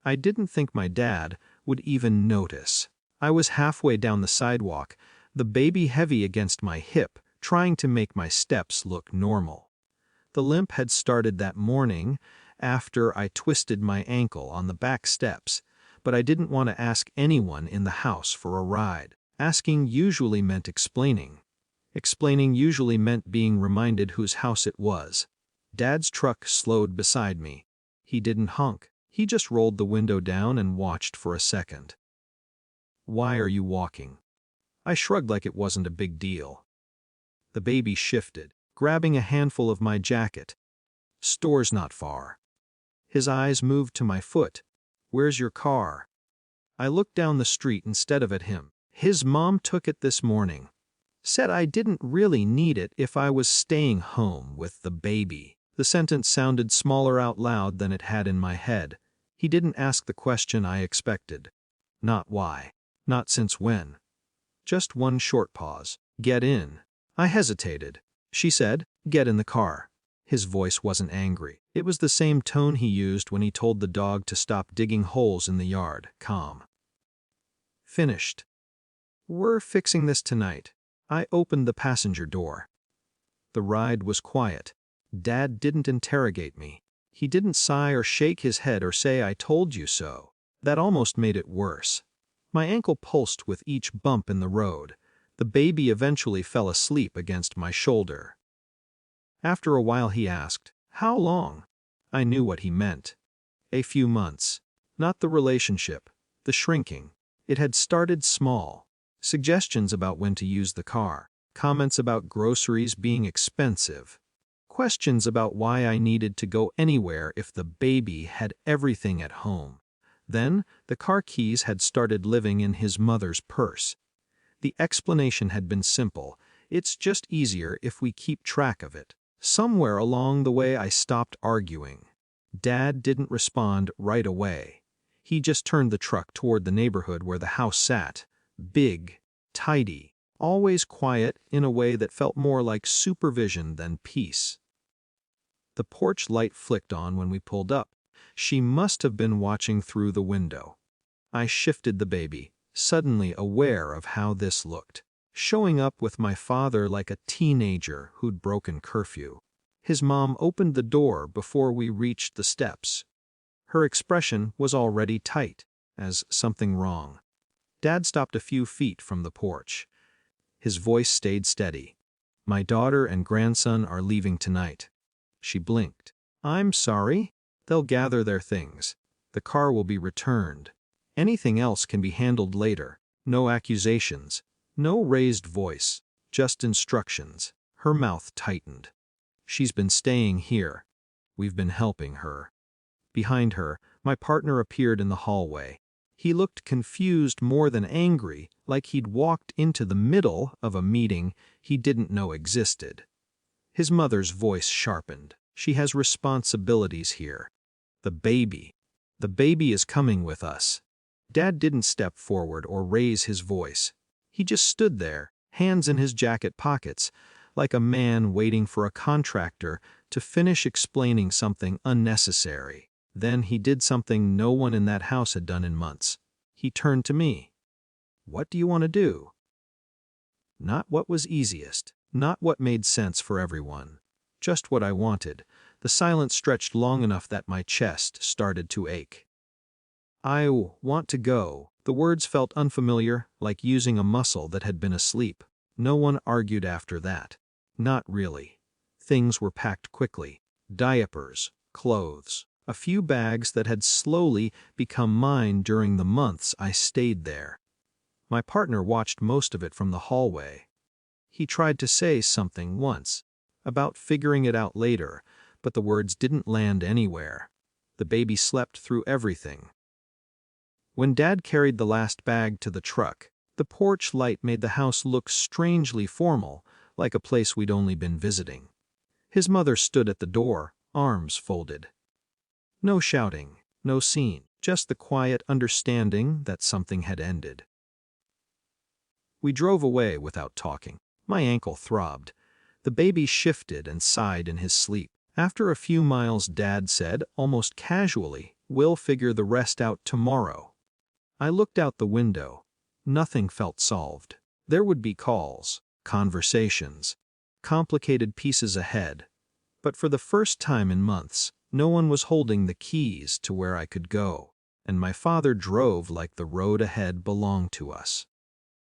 I didn't think my dad would even notice. I was halfway down the sidewalk, the baby heavy against my hip, trying to make my steps look normal. The limp had started that morning after I twisted my ankle on the back steps, but I didn't want to ask anyone in the house for a ride. Asking usually meant explaining. Explaining usually meant being reminded whose house it was. Dad's truck slowed beside me. He didn't honk. He just rolled the window down and watched for a second. "Why are you walking?" I shrugged like it wasn't a big deal. The baby shifted, grabbing a handful of my jacket. "Store's not far." His eyes moved to my foot. "Where's your car?" I looked down the street instead of at him. "His mom took it this morning. Said I didn't really need it if I was staying home with the baby." The sentence sounded smaller out loud than it had in my head. He didn't ask the question I expected. Not why. Not since when. Just one short pause. "Get in." I hesitated. She said, "Get in the car." His voice wasn't angry. It was the same tone he used when he told the dog to stop digging holes in the yard, calm. "Finished. We're fixing this tonight." I opened the passenger door. The ride was quiet. Dad didn't interrogate me. He didn't sigh or shake his head or say, "I told you so." That almost made it worse. My ankle pulsed with each bump in the road. The baby eventually fell asleep against my shoulder. After a while he asked, "How long?" I knew what he meant. A few months. Not the relationship, the shrinking. It had started small. Suggestions about when to use the car. Comments about groceries being expensive. Questions about why I needed to go anywhere if the baby had everything at home. Then, the car keys had started living in his mother's purse. The explanation had been simple. It's just easier if we keep track of it. Somewhere along the way I stopped arguing. Dad didn't respond right away. He just turned the truck toward the neighborhood where the house sat. Big, tidy, always quiet in a way that felt more like supervision than peace. The porch light flicked on when we pulled up. She must have been watching through the window. I shifted the baby, suddenly aware of how this looked. Showing up with my father like a teenager who'd broken curfew. His mom opened the door before we reached the steps. Her expression was already tight, as something wrong. Dad stopped a few feet from the porch. His voice stayed steady. "My daughter and grandson are leaving tonight." She blinked. "I'm sorry." "They'll gather their things. The car will be returned. Anything else can be handled later. No accusations. No raised voice. Just instructions." Her mouth tightened. "She's been staying here. We've been helping her." Behind her, my partner appeared in the hallway. He looked confused more than angry, like he'd walked into the middle of a meeting he didn't know existed. His mother's voice sharpened. "She has responsibilities here. The baby. The baby is coming with us." Dad didn't step forward or raise his voice. He just stood there, hands in his jacket pockets, like a man waiting for a contractor to finish explaining something unnecessary. Then he did something no one in that house had done in months. He turned to me. "What do you want to do?" Not what was easiest, not what made sense for everyone. Just what I wanted. The silence stretched long enough that my chest started to ache. "I want to go." The words felt unfamiliar, like using a muscle that had been asleep. No one argued after that. Not really. Things were packed quickly. Diapers, clothes, a few bags that had slowly become mine during the months I stayed there. My partner watched most of it from the hallway. He tried to say something once, about figuring it out later, but the words didn't land anywhere. The baby slept through everything. When Dad carried the last bag to the truck, the porch light made the house look strangely formal, like a place we'd only been visiting. His mother stood at the door, arms folded. No shouting, no scene, just the quiet understanding that something had ended. We drove away without talking. My ankle throbbed. The baby shifted and sighed in his sleep. After a few miles, Dad said, almost casually, We'll figure the rest out tomorrow. I looked out the window. Nothing felt solved. There would be calls, conversations, complicated pieces ahead. But for the first time in months, no one was holding the keys to where I could go, and my father drove like the road ahead belonged to us.